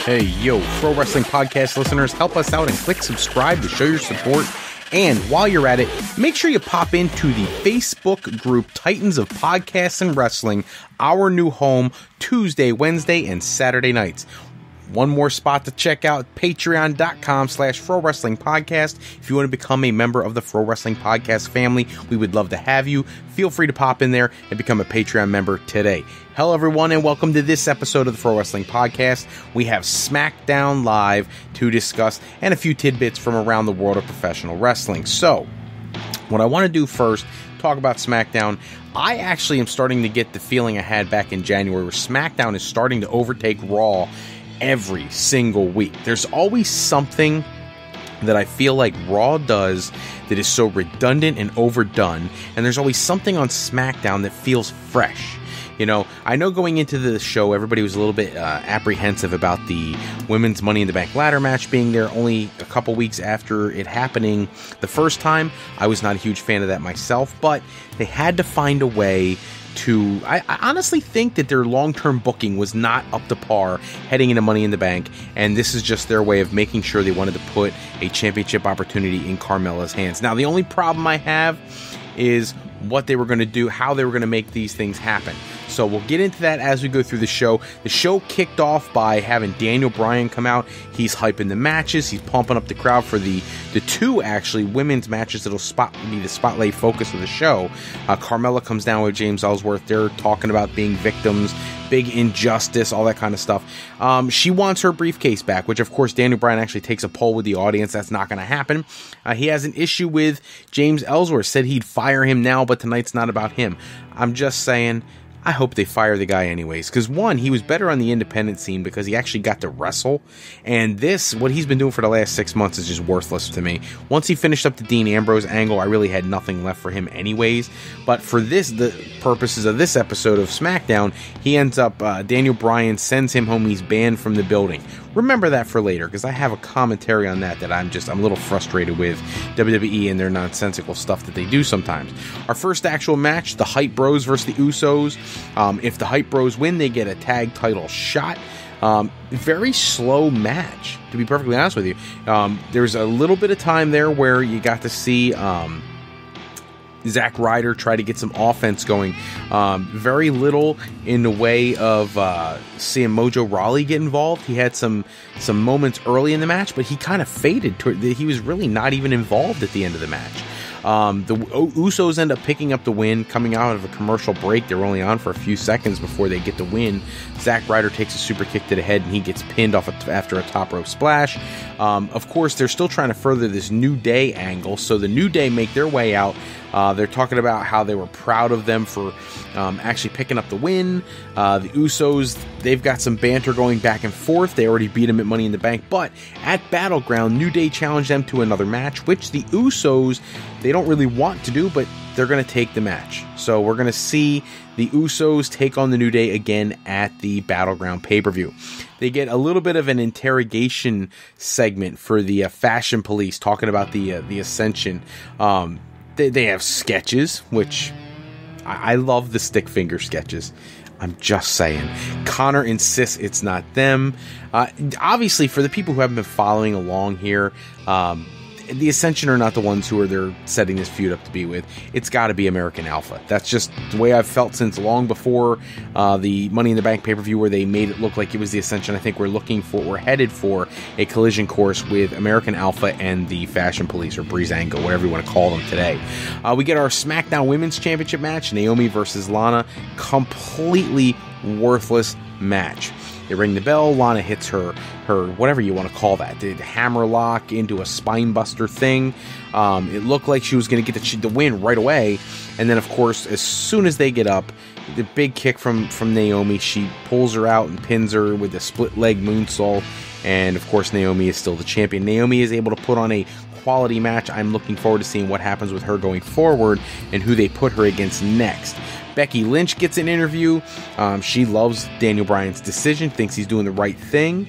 Hey, yo, Pro Wrestling Podcast listeners, help us out and click subscribe to show your support. And while you're at it, make sure you pop into the Facebook group Titans of Podcasts and Wrestling, our new home, Tuesday, Wednesday, and Saturday nights. One more spot to check out, patreon.com/Pro Wrestling Podcast. If you want to become a member of the Pro Wrestling Podcast family, we would love to have you. Feel free to pop in there and become a Patreon member today. Hello, everyone, and welcome to this episode of the Pro Wrestling Podcast. We have Smackdown Live to discuss and a few tidbits from around the world of professional wrestling. So, what I want to do first, talk about Smackdown. I actually am starting to get the feeling I had back in January where Smackdown is starting to overtake Raw every single week. There's always something that I feel like Raw does that is so redundant and overdone, and there's always something on SmackDown that feels fresh. You know, I know going into the show, everybody was a little bit apprehensive about the women's Money in the Bank ladder match being there only a couple weeks after it happening the first time. I was not a huge fan of that myself, but they had to find a way to... I honestly think that their long-term booking was not up to par heading into Money in the Bank, and this is just their way of making sure they wanted to put a championship opportunity in Carmella's hands. Now, the only problem I have is what they were going to do, how they were going to make these things happen. So we'll get into that as we go through the show. The show kicked off by having Daniel Bryan come out. He's hyping the matches. He's pumping up the crowd for the two, actually, women's matches that'll be the spotlight focus of the show. Carmella comes down with James Ellsworth. They're talking about being victims, big injustice, all that kind of stuff. She wants her briefcase back, which, of course, Daniel Bryan actually takes a poll with the audience. That's not going to happen. He has an issue with James Ellsworth. Said he'd fire him now, but tonight's not about him. I'm just saying, I hope they fire the guy anyways, because one, he was better on the independent scene because he actually got to wrestle, and this, what he's been doing for the last 6 months is just worthless to me. Once he finished up the Dean Ambrose angle, I really had nothing left for him anyways, but for this, the purposes of this episode of SmackDown, he ends up, Daniel Bryan sends him home, he's banned from the building. Remember that for later, because I have a commentary on that I'm a little frustrated with WWE and their nonsensical stuff that they do sometimes. Our first actual match, the Hype Bros versus the Usos. If the Hype Bros win, they get a tag title shot. Very slow match, to be perfectly honest with you. There's a little bit of time there where you got to see Zack Ryder try to get some offense going. Very little in the way of seeing Mojo Rawley get involved. He had some moments early in the match, but he kind of faded. He was really not even involved at the end of the match. The Usos end up picking up the win, coming out of a commercial break. They're only on for a few seconds before they get the win. Zack Ryder takes a super kick to the head, and he gets pinned off after a top rope splash. Of course, they're still trying to further this New Day angle, so the New Day make their way out. They're talking about how they were proud of them for actually picking up the win. The Usos, they've got some banter going back and forth. They already beat them at Money in the Bank, but at Battleground, New Day challenged them to another match, which the Usos, they don't really want to do, but they're going to take the match. So we're going to see the Usos take on the New Day again at the Battleground pay-per-view. They get a little bit of an interrogation segment for the Fashion Police, talking about the Ascension. They have sketches, which I love the stick figure sketches. I'm just saying. Connor insists it's not them. Obviously, for the people who haven't been following along here, the Ascension are not the ones who they're setting this feud up to be with. It's got to be American Alpha. That's just the way I've felt since long before the Money in the Bank pay-per-view, where they made it look like it was the Ascension. I think we're headed for a collision course with American Alpha and the Fashion Police, or Breezango, whatever you want to call them today. We get our SmackDown Women's Championship match, Naomi versus Lana. Completely worthless match. They ring the bell, Lana hits her whatever you want to call that, the hammer lock into a spine buster thing. It looked like she was going to get the win right away, and then of course, as soon as they get up, the big kick from Naomi, she pulls her out and pins her with a split leg moonsault, and of course Naomi is still the champion. Naomi is able to put on a quality match. I'm looking forward to seeing what happens with her going forward and who they put her against next. Becky Lynch gets an interview. She loves Daniel Bryan's decision, thinks he's doing the right thing.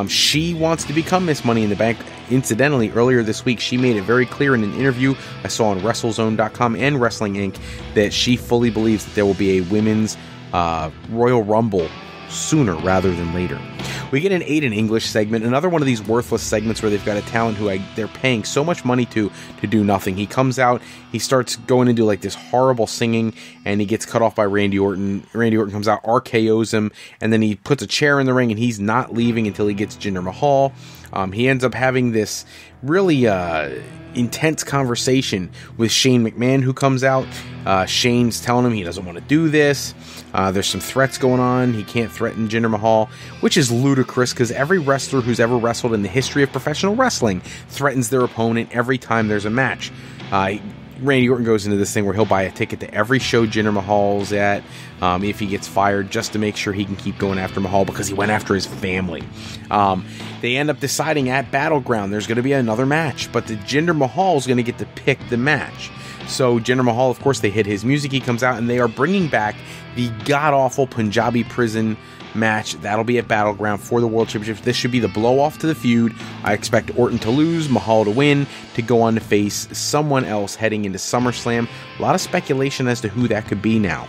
She wants to become Miss Money in the Bank. Incidentally, earlier this week, she made it very clear in an interview I saw on WrestleZone.com and Wrestling Inc. that she fully believes that there will be a women's Royal Rumble sooner rather than later. We get an Aiden English segment, another one of these worthless segments where they've got a talent who they're paying so much money to do nothing. He comes out, he starts going into like this horrible singing, and he gets cut off by Randy Orton. Randy Orton comes out, RKOs him, and then he puts a chair in the ring, and he's not leaving until he gets Jinder Mahal. He ends up having this really intense conversation with Shane McMahon, who comes out. Shane's telling him he doesn't want to do this. There's some threats going on. He can't threaten Jinder Mahal, which is ludicrous because every wrestler who's ever wrestled in the history of professional wrestling threatens their opponent every time there's a match. Randy Orton goes into this thing where he'll buy a ticket to every show Jinder Mahal's at if he gets fired, just to make sure he can keep going after Mahal because he went after his family. They end up deciding at Battleground there's going to be another match, but the Jinder Mahal is going to get to pick the match. So Jinder Mahal, of course, they hit his music, he comes out, and they are bringing back the god-awful Punjabi prison match. That'll be at Battleground for the World Championship. This should be the blow-off to the feud. I expect Orton to lose, Mahal to win, to go on to face someone else heading into SummerSlam. A lot of speculation as to who that could be now.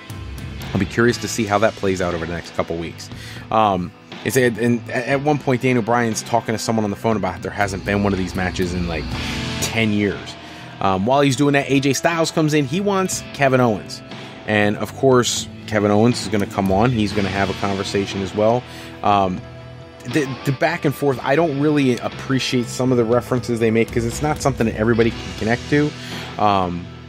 I'll be curious to see how that plays out over the next couple weeks. At one point, Daniel Bryan's talking to someone on the phone about there hasn't been one of these matches in like 10 years. While he's doing that, AJ Styles comes in. He wants Kevin Owens. And, of course, Kevin Owens is going to come on. He's going to have a conversation as well. The back and forth, I don't really appreciate some of the references they make because it's not something that everybody can connect to.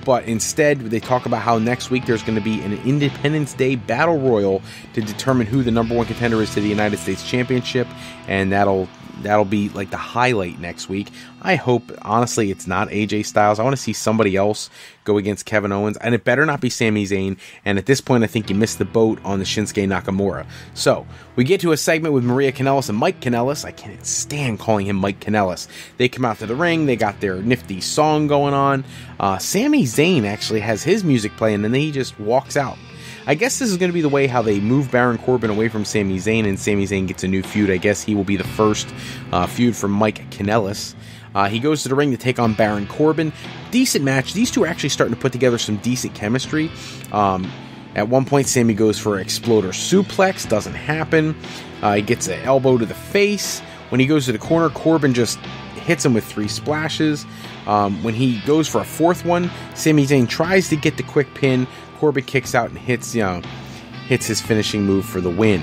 But instead, they talk about how next week there's going to be an Independence Day Battle Royal to determine who the number one contender is to the United States Championship. And that'll be like the highlight next week. I hope, honestly, it's not AJ Styles. I want to see somebody else go against Kevin Owens, and it better not be Sami Zayn. And at this point, I think you missed the boat on the Shinsuke Nakamura. So we get to a segment with Maria Kanellis and Mike Kanellis. I can't stand calling him Mike Kanellis. They come out to the ring. They got their nifty song going on. Sami Zayn actually has his music playing, and then he just walks out. I guess this is going to be the way how they move Baron Corbin away from Sami Zayn, and Sami Zayn gets a new feud. I guess he will be the first feud for Mike Kanellis. He goes to the ring to take on Baron Corbin. Decent match. These two are actually starting to put together some decent chemistry. At one point, Sami goes for an exploder suplex. Doesn't happen. He gets an elbow to the face. When he goes to the corner, Corbin just hits him with 3 splashes. When he goes for a 4th one, Sami Zayn tries to get the quick pin. Corbin kicks out and hits his finishing move for the win.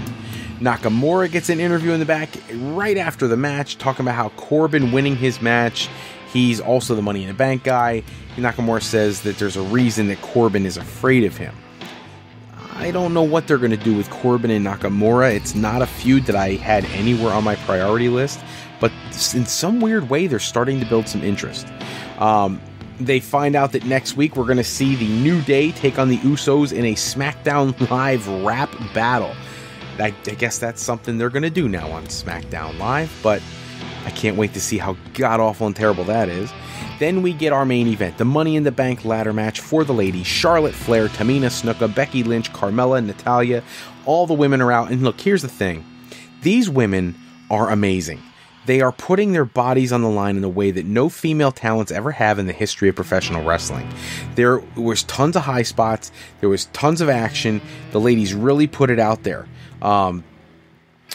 Nakamura gets an interview in the back right after the match, talking about how Corbin winning his match, he's also the Money in the Bank guy. Nakamura says that there's a reason that Corbin is afraid of him. I don't know what they're going to do with Corbin and Nakamura. It's not a feud that I had anywhere on my priority list, but in some weird way, they're starting to build some interest. They find out that next week we're going to see the New Day take on the Usos in a SmackDown Live rap battle. I guess that's something they're going to do now on SmackDown Live, but I can't wait to see how god-awful and terrible that is. Then we get our main event, the Money in the Bank ladder match for the ladies. Charlotte Flair, Tamina Snuka, Becky Lynch, Carmella, Natalya. All the women are out. And look, here's the thing. These women are amazing. They are putting their bodies on the line in a way that no female talents ever have in the history of professional wrestling. There was tons of high spots. There was tons of action. The ladies really put it out there.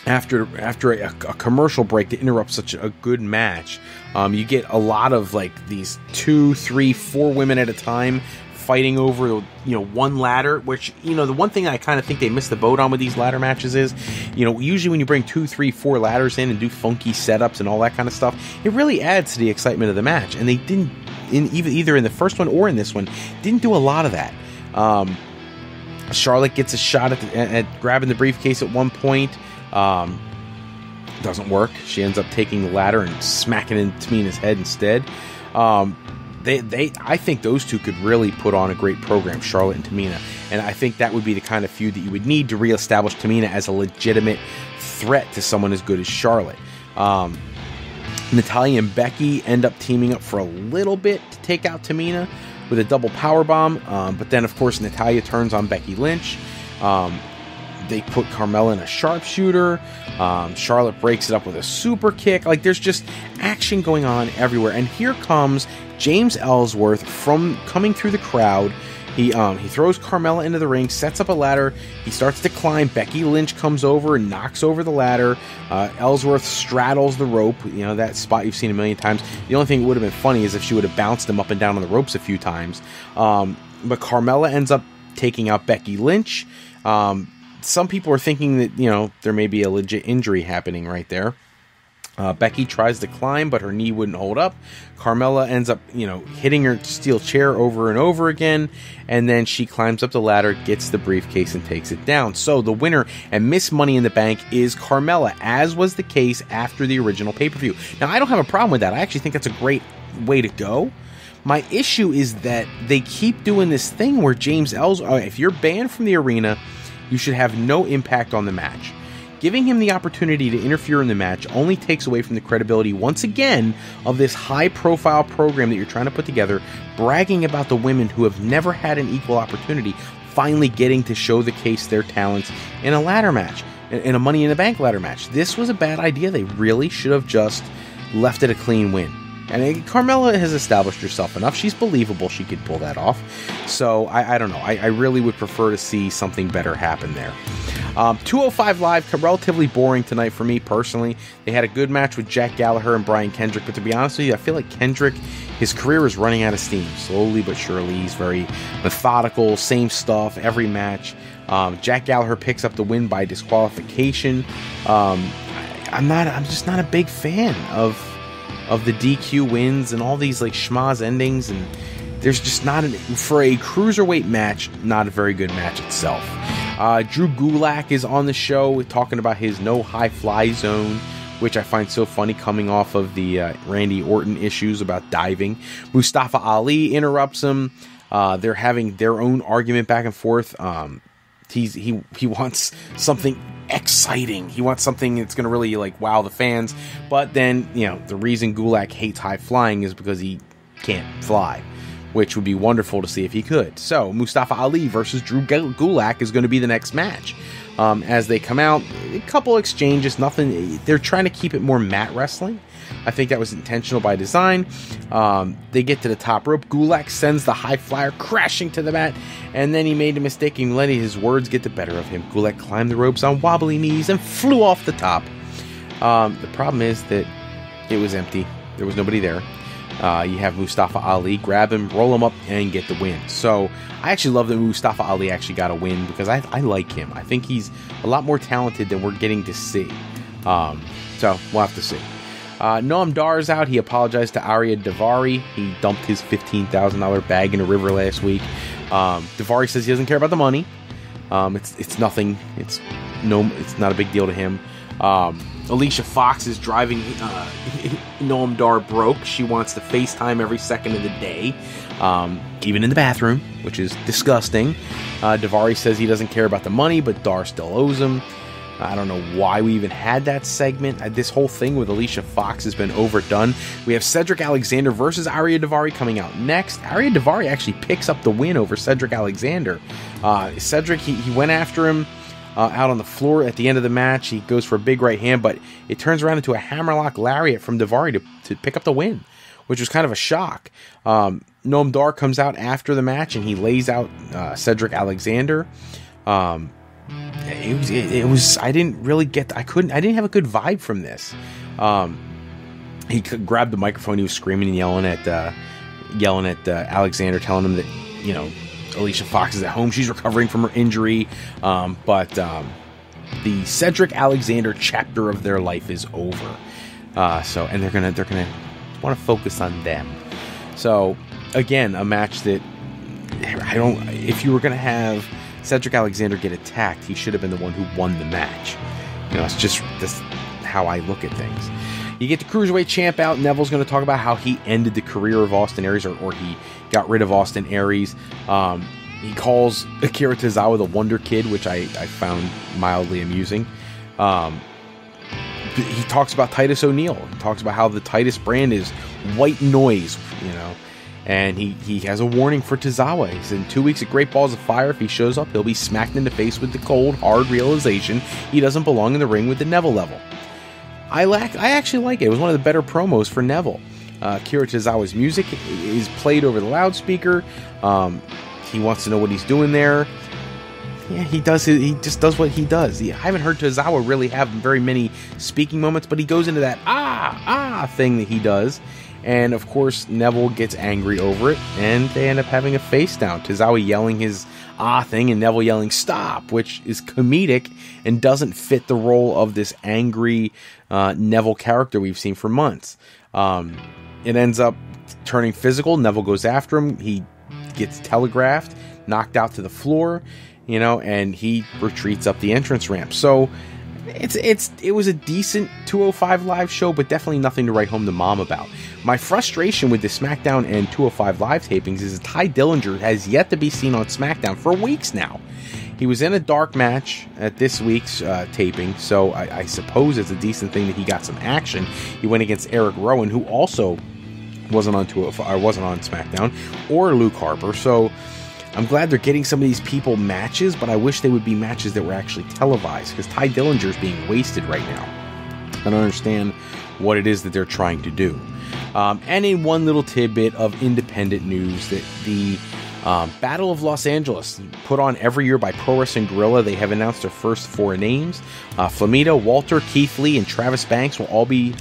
After a commercial break to interrupt such a good match, you get a lot of like these 2, 3, 4 women at a time fighting over one ladder, which the one thing I kind of think they missed the boat on with these ladder matches is usually when you bring 2, 3, 4 ladders in and do funky setups and all that kind of stuff, it really adds to the excitement of the match, and they didn't either in the first one or in this one didn't do a lot of that. Charlotte gets a shot at grabbing the briefcase at one point. Doesn't work. She ends up taking the ladder and smacking it in Tamina's head instead. I think those two could really put on a great program, Charlotte and Tamina. And I think that would be the kind of feud that you would need to reestablish Tamina as a legitimate threat to someone as good as Charlotte. Natalya and Becky end up teaming up for a little bit to take out Tamina with a double powerbomb. But then, of course, Natalya turns on Becky Lynch. They put Carmella in a sharpshooter. Charlotte breaks it up with a super kick. Like, there's just action going on everywhere. And here comes James Ellsworth coming through the crowd. He throws Carmella into the ring, sets up a ladder. He starts to climb. Becky Lynch comes over and knocks over the ladder. Ellsworth straddles the rope. You know, that spot you've seen a million times. The only thing that would have been funny is if she would have bounced him up and down on the ropes a few times. But Carmella ends up taking out Becky Lynch. Some people are thinking that, you know, there may be a legit injury happening right there. Becky tries to climb, but her knee wouldn't hold up. Carmella ends up, you know, hitting her steel chair over and over again, and then she climbs up the ladder, gets the briefcase, and takes it down. So the winner and Miss Money in the Bank is Carmella, as was the case after the original pay-per-view. Now, I don't have a problem with that. I actually think that's a great way to go. My issue is that they keep doing this thing where James Ellsworth, if you're banned from the arena, you should have no impact on the match. Giving him the opportunity to interfere in the match only takes away from the credibility, once again, of this high-profile program that you're trying to put together, bragging about the women who have never had an equal opportunity, finally getting to show the case their talents in a ladder match, in a Money in the Bank ladder match. This was a bad idea. They really should have just left it a clean win. And Carmella has established herself enough. She's believable. She could pull that off. So, I don't know. I really would prefer to see something better happen there. 205 Live, relatively boring tonight for me personally. They had a good match with Jack Gallagher and Brian Kendrick, but to be honest with you, I feel like Kendrick, his career is running out of steam, slowly but surely. He's very methodical, same stuff, every match. Jack Gallagher picks up the win by disqualification. I'm just not a big fan of the DQ wins and all these like schmaz endings, and there's just not for a cruiserweight match, not a very good match itself. Drew Gulak is on the show talking about his no high fly zone, which I find so funny coming off of the Randy Orton issues about diving. Mustafa Ali interrupts him. They're having their own argument back and forth. He wants something exciting. He wants something that's going to really like wow the fans. But then, you know, the reason Gulak hates high flying is because he can't fly, which would be wonderful to see if he could. So, Mustafa Ali versus Drew Gulak is going to be the next match. As they come out, a couple exchanges, nothing. They're trying to keep it more mat wrestling. I think that was intentional by design. They get to the top rope. Gulak sends the high flyer crashing to the mat, and then he made a mistake in letting his words get the better of him. Gulak climbed the ropes on wobbly knees and flew off the top. The problem is that it was empty. There was nobody there. You have Mustafa Ali grab him, roll him up, and get the win. So I actually love that Mustafa Ali actually got a win because I like him. I think he's a lot more talented than we're getting to see. So we'll have to see. Noam Dar is out. He apologized to Arya Daivari. He dumped his $15,000 bag in a river last week. Daivari says he doesn't care about the money. It's nothing. It's not a big deal to him. Alicia Fox is driving Noam Dar broke. She wants to FaceTime every second of the day, even in the bathroom, which is disgusting. Daivari says he doesn't care about the money, but Dar still owes him. I don't know why we even had that segment. This whole thing with Alicia Fox has been overdone. We have Cedric Alexander versus Arya Daivari coming out next. Arya Daivari actually picks up the win over Cedric Alexander. Cedric, he went after him out on the floor at the end of the match. He goes for a big right hand, but it turns around into a hammerlock lariat from Daivari to pick up the win, which was kind of a shock. Noam Dar comes out after the match and he lays out Cedric Alexander. It was I didn't have a good vibe from this. He grabbed the microphone. He was screaming and yelling at Alexander, telling him that, you know, Alicia Fox is at home. She's recovering from her injury. But the Cedric Alexander chapter of their life is over. And they're gonna want to focus on them. So again, a match that if you were gonna have Cedric Alexander get attacked, he should have been the one who won the match. You know, that's how I look at things. You get the Cruiserweight champ out. Neville's going to talk about how he ended the career of Austin Aries, or he got rid of Austin Aries. He calls Akira Tozawa the Wonder Kid, which I found mildly amusing. He talks about Titus O'Neil. He talks about how the Titus brand is white noise, you know. And he has a warning for Tozawa. He said in 2 weeks at Great Balls of Fire, if he shows up, he'll be smacked in the face with the cold, hard realization he doesn't belong in the ring with the Neville level. I actually like it. It was one of the better promos for Neville. Akira Tozawa's music is played over the loudspeaker. he wants to know what he's doing there. Yeah, he does. He just does what he does. I haven't heard Tozawa really have very many speaking moments, but he goes into that thing that he does. And, of course, Neville gets angry over it, and they end up having a face down. Tozawa yelling his thing, and Neville yelling stop, which is comedic and doesn't fit the role of this angry Neville character we've seen for months. It ends up turning physical. Neville goes after him. He gets telegraphed, knocked out to the floor, and he retreats up the entrance ramp. So it was a decent 205 Live show, but definitely nothing to write home to mom about. My frustration with the SmackDown and 205 Live tapings is that Ty Dillinger has yet to be seen on SmackDown for weeks now. He was in a dark match at this week's taping, so I suppose it's a decent thing that he got some action. He went against Eric Rowan, who also wasn't on SmackDown, or Luke Harper, so I'm glad they're getting some of these people matches, but I wish they would be matches that were actually televised, because Ty Dillinger is being wasted right now. I don't understand what it is that they're trying to do. And in one little tidbit of independent news, that the Battle of Los Angeles, put on every year by Pro Wrestling Guerrilla, they have announced their first 4 names. Flamita, Walter, Keith Lee, and Travis Banks will all be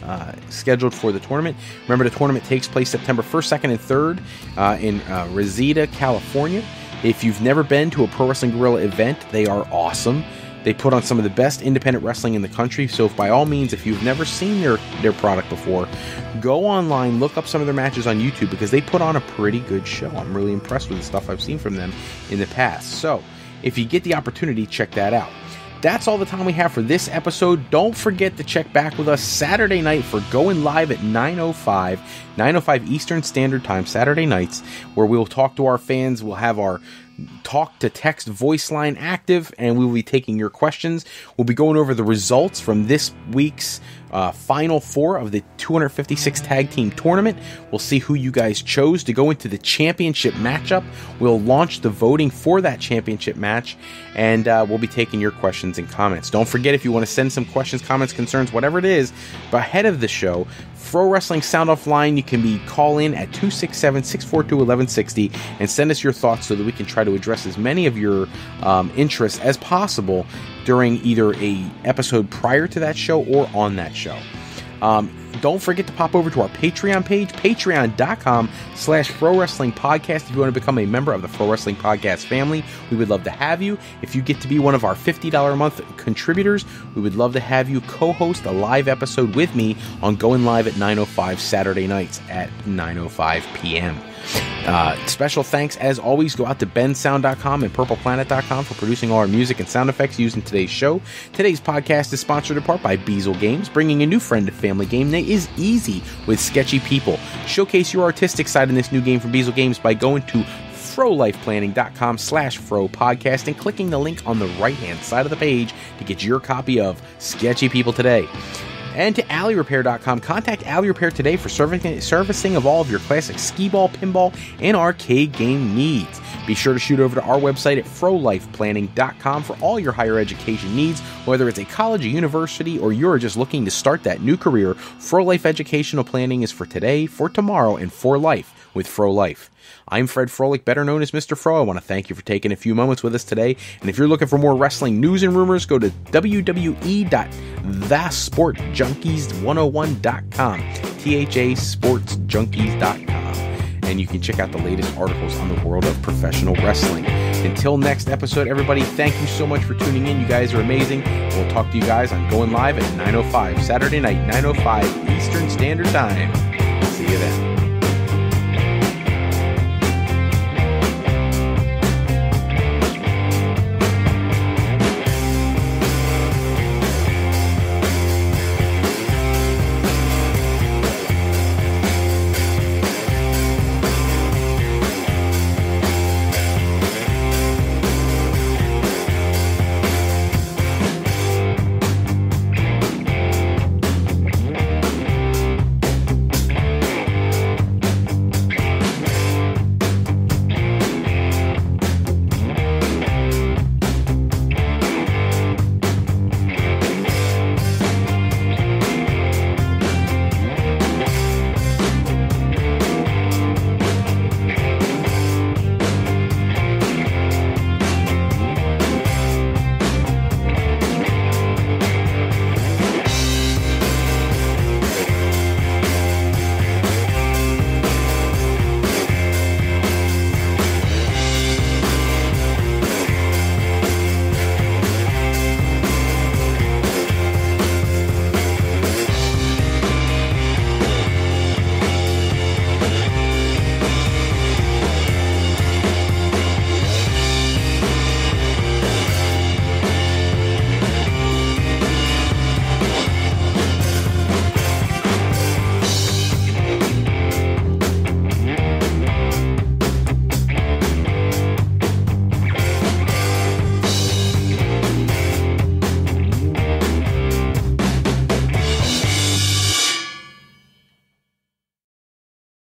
scheduled for the tournament. Remember, the tournament takes place September 1st, 2nd, and 3rd in Reseda, California. If you've never been to a Pro Wrestling Guerrilla event, they are awesome. They put on some of the best independent wrestling in the country, so by all means, if you've never seen their product before, go online, look up some of their matches on YouTube, because they put on a pretty good show. I'm really impressed with the stuff I've seen from them in the past. So, if you get the opportunity, check that out. That's all the time we have for this episode. Don't forget to check back with us Saturday night for Going Live at 9:05 Eastern Standard Time, Saturday nights, where we'll talk to our fans. We'll have our talk to text voice line active, and we will be taking your questions. We'll be going over the results from this week's Final 4 of the 256 Tag Team Tournament. We'll see who you guys chose to go into the championship matchup. We'll launch the voting for that championship match, and we'll be taking your questions and comments. Don't forget, if you want to send some questions, comments, concerns, whatever it is, ahead of the show, Fro Wrestling Sound Off line, you can call in at 267-642-1160 and send us your thoughts so that we can try to address as many of your interests as possible during either a episode prior to that show or on that show. Don't forget to pop over to our Patreon page, patreon.com/Fro Wrestling Podcast. If you want to become a member of the Fro Wrestling Podcast family, we would love to have you. If you get to be one of our $50 a month contributors, we would love to have you co-host a live episode with me on Going Live at 9:05 Saturday nights at 9:05 p.m. Special thanks, as always, go out to bensound.com and purpleplanet.com for producing all our music and sound effects used in today's show. Today's podcast is sponsored in part by Beazle Games. Bringing a new friend to family game day is easy with Sketchy People. Showcase your artistic side in this new game from Beazle Games by going to frolifeplanning.com/Fro podcast and clicking the link on the right-hand side of the page to get your copy of Sketchy People today. And to AlleyRepair.com. Contact Alley Repair today for servicing of all of your classic skee-ball, pinball, and arcade game needs. Be sure to shoot over to our website at frolifeplanning.com for all your higher education needs. Whether it's a college, a university, or you're just looking to start that new career, Fro Life Educational Planning is for today, for tomorrow, and for life with Fro Life. I'm Fred Froelich, better known as Mr. Fro. I want to thank you for taking a few moments with us today. And if you're looking for more wrestling news and rumors, go to www.thesportjunkies101.com, THASportsjunkies.com. And you can check out the latest articles on the world of professional wrestling. Until next episode, everybody, thank you so much for tuning in. You guys are amazing. We'll talk to you guys on Going Live at 9:05, Saturday night, 9:05 Eastern Standard Time. See you then.